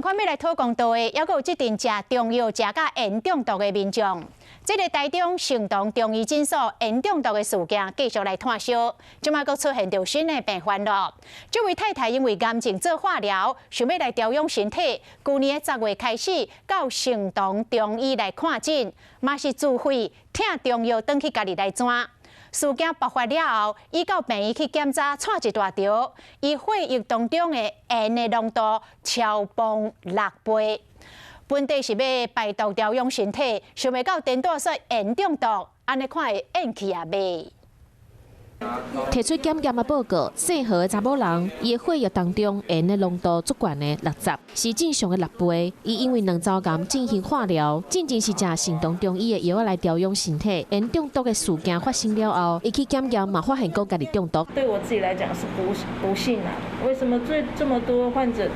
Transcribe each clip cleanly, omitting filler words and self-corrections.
看要来讨公道的，还有即阵食中药食甲烟中毒的民众。这个台中成东中医诊所烟中毒的事件继续来探烧，即马佫出现着新的病患了。这位太太因为癌症做化疗，想要来调养身体，去年的10月开始到成东中医来看诊，嘛是自费听中药，转去家己来转。事件爆发了后，伊到病院去检查，撮一大条，伊血液当中的烟的浓度超磅6倍。本地是要排毒调养身体，想袂到颠倒说烟中毒，安尼看会烟气也袂。提出检验的报告，姓何的查某人，伊的血液当中烟的浓度足悬的60，是正常的6倍。伊因为2周间进行化疗，进前是食成东中医的药来调养身体。烟中毒的事件发生了后，伊去检验嘛，发现讲家己中毒。对我自己来讲是不幸啊！为什么这么多患者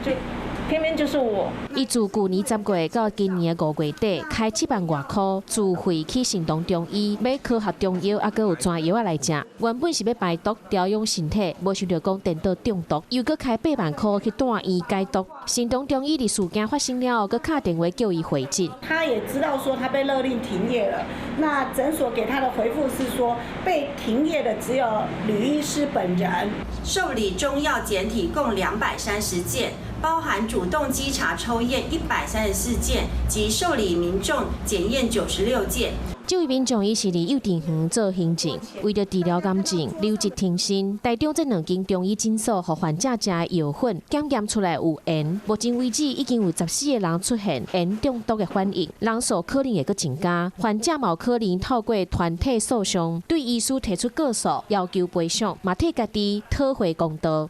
偏偏就是我？伊自去年10月到今年的5月底，开7万外块自费去成东中医买科学中药，还佫有转药来食。原本是要排毒调养身体，无想到讲颠倒中毒，又佫开8万块去大医解毒。成东中医的事件发生了后，佫打电话叫伊回诊。他也知道说他被勒令停业了，那诊所给他的回复是说，被停业的只有吕医师本人。受理中药检体共230件。包含主动稽查抽验134件及受理民众检验96件。这位民众伊是伫幼稚园做行政，为着治疗癌症，留职停薪。台中这2间中医诊所，互患者食的药粉检验出来有烟。目前为止，已经有14个人出现烟中毒的反应，人数可能会阁增加。患者嘛有可能透过团体诉讼，对医师提出告诉，要求赔偿，嘛替家己讨回公道。